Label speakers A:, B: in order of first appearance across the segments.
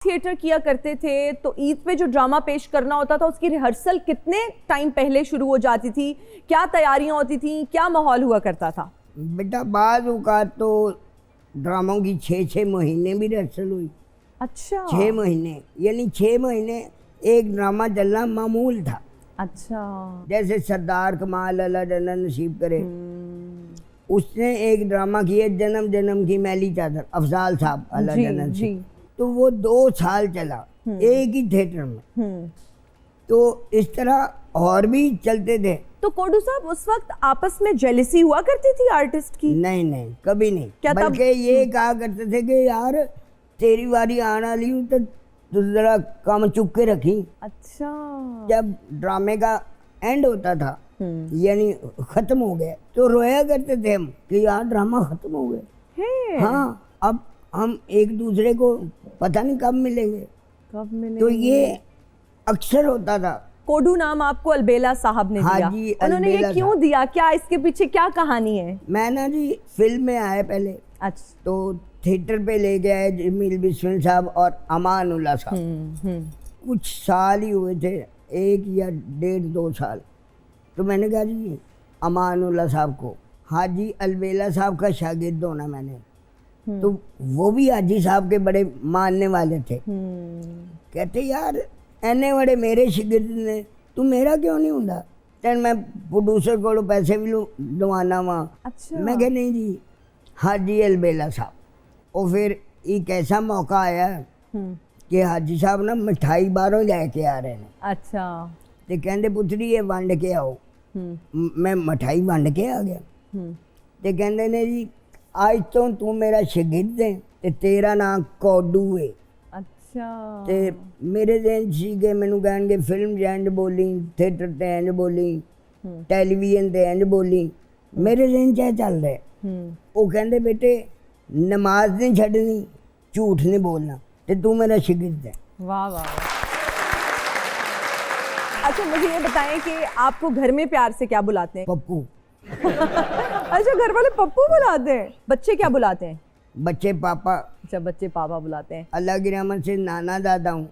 A: Theatre किया करते थे तो ईद पे जो ड्रामा पेश करना होता था उसकी रिहर्सल कितने टाइम पहले शुरू हो जाती थी, क्या तैयारियां होती थी, क्या माहौल हुआ करता था?
B: बेटा बाज़ औक़ात तो ड्रामों की 6-6 महीने भी रिहर्सल हुई।
A: अच्छा
B: 6 महीने, यानी 6 महीने एक ड्रामा चलना मामूल था।
A: अच्छा।
B: जैसे सरदार कमाल अल्लाह जन्नत नसीब करे, उसने एक ड्रामा किया जन्म जन्म की मैली चादर, अफजाल साहब अल्लाह
A: जी
B: जन्नत
A: जी।
B: नसीब, तो वो 2 साल चला एक ही थिएटर में। तो इस तरह और भी चलते थे।
A: तो कोडू साहब उस वक्त आपस में जेलसी हुआ करती थी आर्टिस्ट की?
B: नहीं नहीं, कभी नहीं।
A: क्या तब-
B: बल्कि ये कहा करते थे कि यार तेरी बारी आने वाली हूँ तो तू जरा कम चुप के रखी।
A: अच्छा।
B: जब ड्रामे का एंड होता था, यानी खत्म हो गया, तो रोया करते थे हम कि यार ड्रामा खत्म हो गया।
A: है
B: हाँ, अब हम एक दूसरे को पता नहीं कब मिलेंगे।
A: कब मिले?
B: तो ये अक्सर होता था।
A: कोडू नाम आपको अलबेला साहब ने
B: हाँ
A: दिया।
B: जी,
A: उन्होंने ये
B: अलबेला
A: क्यों
B: साहब।
A: दिया, क्या इसके पीछे क्या कहानी है?
B: मैं ना जी फिल्म में आया पहले,
A: अच्छा।
B: तो थिएटर पे ले गए जमील बिस्मिल साहब और अमानुल्लाह साहब। कुछ साल ही हुए थे, 1 या 1.5-2 साल। तो मैंने कहा जी अमानुल्लाह साहब को हाजी अलबेला साहब का शागिर्द होना मैंने। तो वो भी हाजी साहब के बड़े मानने वाले थे। कहते यार एने बड़े मेरे शागिर्द ने, तू मेरा क्यों नहीं हुंदा? तेन मैं प्रोड्यूसर को पैसे भी लवाना वा।
A: अच्छा।
B: मैं कहा नहीं जी हाजी अलबेला साहब। और फिर एक ऐसा मौका आया कि हाजी साहब ना मिठाई बाहरों लैके आ रहे हैं।
A: अच्छा।
B: तो कहते पुत्री ये वंड के आओ। मैं मिठाई वंड के आ गया। तो कहते ने जी आज तो तू मेरा शागिर्द है ते तेरा नाम कोडू है।
A: अच्छा।
B: ते मेरे दिन सी के मैनू कहणगे फिल्म इंज बोली, थिएटर ते इंज बोली, टेलीविजन ते इंज बोली। मेरे दिन च चल रहा है। वो कहते बेटे नमाज नहीं छड्डनी, झूठ नहीं बोलना, ते तू मेरा शागिर्द है।
A: वाह वाह वाह। अच्छा मुझे ये बताएं कि आपको घर में प्यार से क्या बुलाते हैं?
B: पप्पू।
A: अच्छा घर वाले पप्पू बुलाते हैं, बच्चे क्या बुलाते हैं?
B: बच्चे पापा।
A: अच्छा बच्चे पापा बुलाते हैं।
B: अल्लाह की रहमत से नाना दादा हूँ,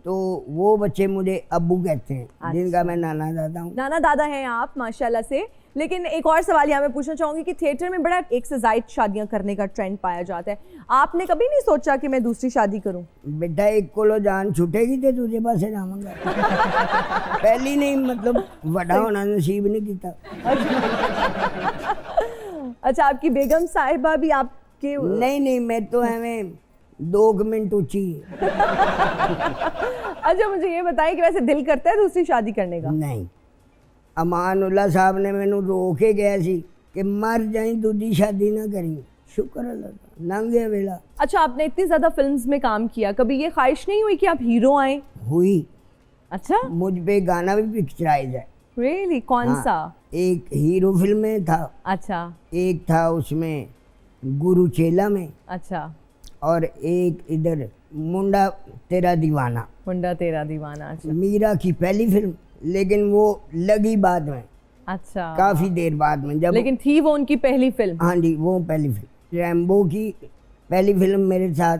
B: तो वो बच्चे मुझे अब्बू कहते हैं, जिनका मैं नाना दादा हूँ।
A: नाना दादा हैं आप माशाल्लाह से। लेकिन एक और सवाल यहाँ मैं पूछना चाहूंगी कि थिएटर में बड़ा एक से ज़ायद शादियां करने का ट्रेंड पाया जाता है, आपने कभी नहीं सोचा कि मैं दूसरी शादी करूं?
B: बेटा एक कोलो जान छुटेगी तो दूसरे पासे जाऊंगा। पहली नहीं, मतलब बड़ा होना नसीब नहीं किया।
A: अच्छा आपकी बेगम साहिबा भी आपके?
B: नहीं नहीं, मैं तो हमें 2 मिनट ऊंची है।
A: अच्छा मुझे ये बताएं कि वैसे दिल करता है दूसरी शादी करने का?
B: नहीं, अमानुल्लाह साहब ने मैनू रो के गया सी कि मर जाई दूसरी शादी ना करी। शुक्र अल्लाह का लंघ गया वेला।
A: अच्छा आपने इतनी ज्यादा फिल्म्स में काम किया, कभी ये ख्वाहिश नहीं हुई कि आप हीरो आए?
B: हुई।
A: अच्छा
B: मुझ पे गाना भी पिक्चराइज है।
A: रियली? कौन
B: हाँ,
A: सा?
B: एक हीरो फिल्म में था,
A: अच्छा
B: एक था उसमें गुरु चेला में,
A: अच्छा।
B: और एक इधर मुंडा तेरा दीवाना।
A: मुंडा तेरा दीवाना। अच्छा
B: मीरा की पहली फिल्म, लेकिन वो लगी बाद में,
A: अच्छा।
B: काफी देर बाद में, जब
A: लेकिन थी वो उनकी पहली फिल्म?
B: हाँ जी वो पहली फिल्म। रैम्बो की पहली फिल्म मेरे साथ,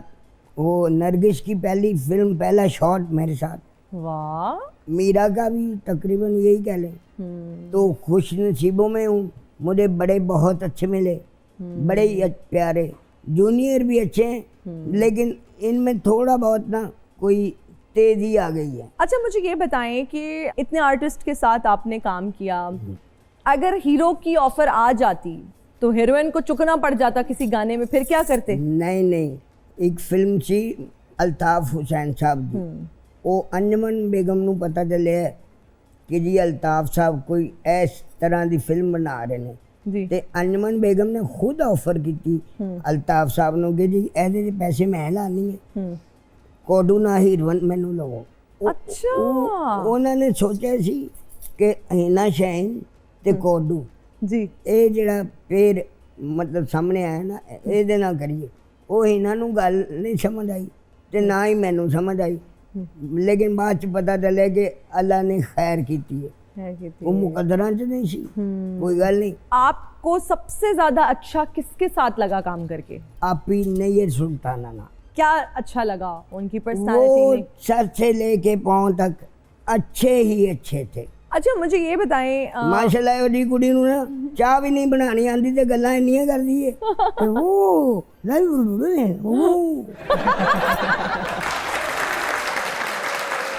B: वो नरगिस की पहली फिल्म, पहला शॉट मेरे साथ।
A: वाह।
B: मीरा का भी तकरीबन यही कह लें। तो खुश नसीबों में हूँ, मुझे बड़े बहुत अच्छे मिले, बड़े ही प्यारे। जूनियर भी अच्छे हैं, लेकिन इनमें थोड़ा बहुत ना कोई तेजी आ गई है।
A: अच्छा मुझे ये बताएं कि इतने आर्टिस्ट के साथ आपने काम किया, अगर हीरो की ऑफर आ जाती तो हीरोइन को चुकना पड़ जाता किसी गाने में, फिर क्या करते?
B: नहीं नहीं, एक फिल्म सी अल्ताफ हुसैन साहब दी, वो अंजमन बेगम नू पता चले कि जी अल्ताफ साहब कोई इस तरह की फिल्म बना रहे हैं,
A: जी।
B: ते अंजमन बेगम ने खुद ऑफर की अल्ताफ साहब नू कि जी ऐसे पैसे मैं लानी है, कोडू ना हीरोइन मैनू लवो।
A: अच्छा।
B: उन्होंने सोचा सी कि हिना शैन ते कोडू
A: जी।
B: ये जिहड़ा पेड़ मतलब सामने आया ना, ये ना करिए। वो हिना नू गल नहीं समझ आई ते ना ही मैनू समझ आई, लेकिन बाद च पता चले कि अल्लाह ने खैर की है, वो मुकद्दरां च नहीं सी, कोई गल नहीं।
A: आपको सबसे ज्यादा अच्छा किसके साथ लगा काम करके?
B: आपी नैयर सुल्ताना ना।
A: क्या अच्छा लगा उनकी पर्सनालिटी
B: वो
A: में?
B: सर से लेके पाँव तक अच्छे ही अच्छे थे।
A: अच्छा मुझे ये बताएं
B: माशाल्लाह ਉਹਦੀ ਕੁੜੀ ਨੂੰ ਨਾ ਚਾਹ ਵੀ ਨਹੀਂ ਬਣਾਣੀ ਆਂਦੀ ਤੇ ਗੱਲਾਂ ਇੰਨੀਆਂ ਕਰਦੀ ਏ ਤੇ ਉਹ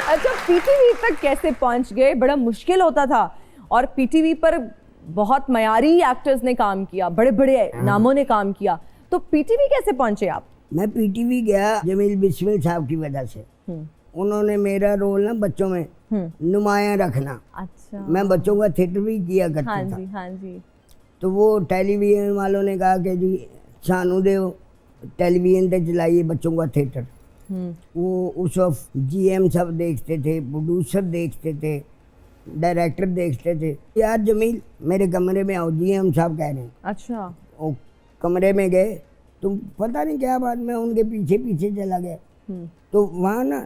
A: अच्छा पीटीवी तक कैसे पहुंच गए? बड़ा मुश्किल होता था और पीटीवी पर बहुत मयारी एक्टर्स ने काम किया, बड़े बड़े नामों ने काम किया, तो पीटीवी कैसे पहुंचे आप?
B: मैं पीटीवी गया जमील बिस्मिल साहब की वजह से। उन्होंने मेरा रोल ना बच्चों में नुमाया रखना।
A: अच्छा
B: मैं बच्चों का थिएटर भी किया करता
A: हाँ
B: था।
A: जी हाँ जी।
B: तो वो टेलीविजन वालों ने कहा कि जी सानू दे टेलीविजन पे चलाइए बच्चों का थिएटर। वो उस वक्त जीएम सब देखते थे, प्रोड्यूसर देखते थे, डायरेक्टर देखते थे। यार जमील मेरे कमरे में आओ, जीएम साहब कह रहे हैं।
A: अच्छा
B: वो कमरे में गए तो पता नहीं क्या बात, मैं उनके पीछे पीछे चला गया तो वहाँ ना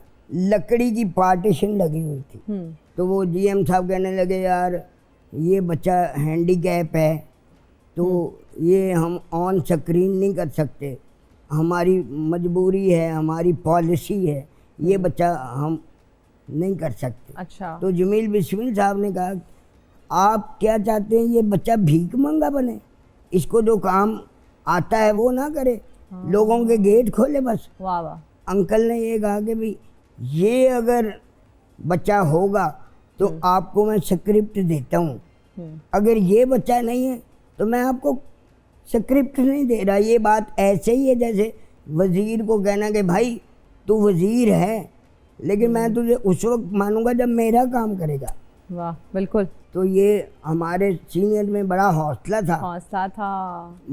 B: लकड़ी की पार्टीशन लगी हुई थी। तो वो जीएम साहब कहने लगे यार ये बच्चा हैंडीकैप है तो ये हम ऑन स्क्रीन नहीं कर सकते, हमारी मजबूरी है, हमारी पॉलिसी है, ये बच्चा हम नहीं कर सकते।
A: अच्छा
B: तो जमील बिस्मिल साहब ने कहा आप क्या चाहते हैं ये बच्चा भीख मंगा बने, इसको जो काम आता है वो ना करे, लोगों के गेट खोले बस।
A: वाह वाह।
B: अंकल ने ये कहा कि भाई ये अगर बच्चा होगा तो आपको मैं स्क्रिप्ट देता हूँ, अगर ये बच्चा नहीं है तो मैं आपको स्क्रिप्ट नहीं दे रहा। ये बात ऐसे ही है जैसे वज़ीर को कहना कि भाई तू वज़ीर है लेकिन मैं तुझे उस वक्त मानूंगा जब मेरा काम करेगा।
A: वाह बिल्कुल।
B: तो ये हमारे सीनियर में बड़ा हौसला था,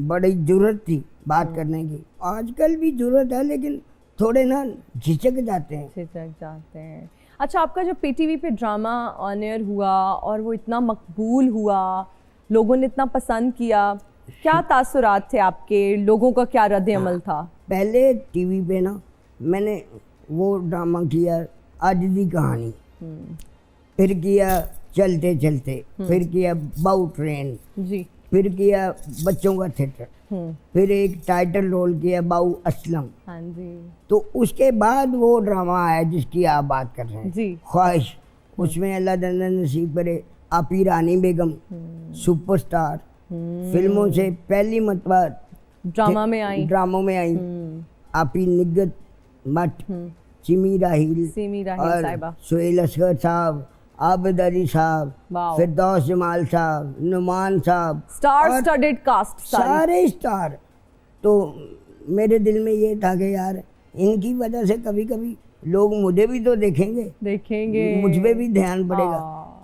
B: बड़ी जुर्रत थी बात करने की। आजकल भी जुर्रत है लेकिन थोड़े ना झिझक जाते हैं।
A: अच्छा आपका जो पीटीवी पे ड्रामा ऑन एयर हुआ और वो इतना मकबूल हुआ, लोगों ने इतना पसंद किया, क्या तासुरात थे आपके, लोगों का क्या रद्द अमल था?
B: पहले टीवी पे ना मैंने वो ड्रामा किया आज दी कहानी, फिर किया चलते चलते, फिर किया बाऊ ट्रेन
A: जी,
B: फिर किया बच्चों का थिएटर, फिर एक टाइटल रोल किया बाऊ असलम।
A: हाँ जी।
B: तो उसके बाद वो ड्रामा आया जिसकी आप बात कर रहे हैं
A: जी।
B: ख्वाहिश, उसमें अल्लाह जन्नत नसीब करे आपी रानी बेगम सुपरस्टार फिल्मों से पहली मरतबा
A: ड्रामों में आई
B: आपी निगत मठ, सिमी राहिल और
A: साहिबा,
B: सुहेल असगर साहब, आबिद अली साहब,
A: वाह।
B: फिरदौस जमाल साहब, नुमान साहब,
A: स्टार
B: और
A: स्टडेड कास्ट
B: सारे स्टार। तो मेरे दिल में ये था कि यार इनकी वजह से कभी कभी लोग मुझे भी तो देखेंगे, मुझ पे भी ध्यान पड़ेगा।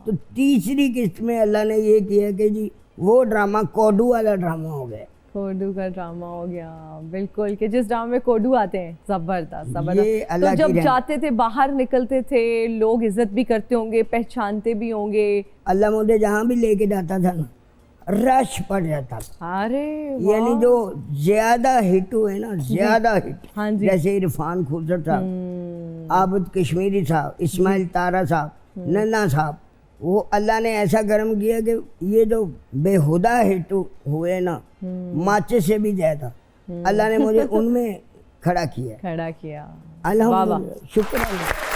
B: तो तीसरी किस्त में अल्लाह ने ये किया कि जी वो ड्रामा कोडू वाला ड्रामा हो गया।
A: कोडू का ड्रामा हो गया, बिल्कुल, कि जिस ड्रामा में कोडू आते हैं, जबरदस्त। तो जब जाते थे बाहर निकलते थे लोग इज्जत भी करते होंगे, पहचानते भी होंगे।
B: अल्लाह मुझे जहाँ भी लेके जाता था ना रश पड़ जाता था।
A: अरे
B: यानी जो ज्यादा हिट हुए ना, ज्यादा हिट,
A: हाँ जी।
B: जैसे इरफान खुसर साहब, आबिद कश्मीरी साहब, इस्माइल तारा साहब, नन्ना साहब, वो अल्लाह ने ऐसा कर्म किया कि ये जो बेहुदा हिट हुए ना माचिस से भी ज्यादा अल्लाह ने मुझे उनमें खड़ा किया।
A: अल्हम्दुलिल्लाह,
B: शुक्र अल्लाह।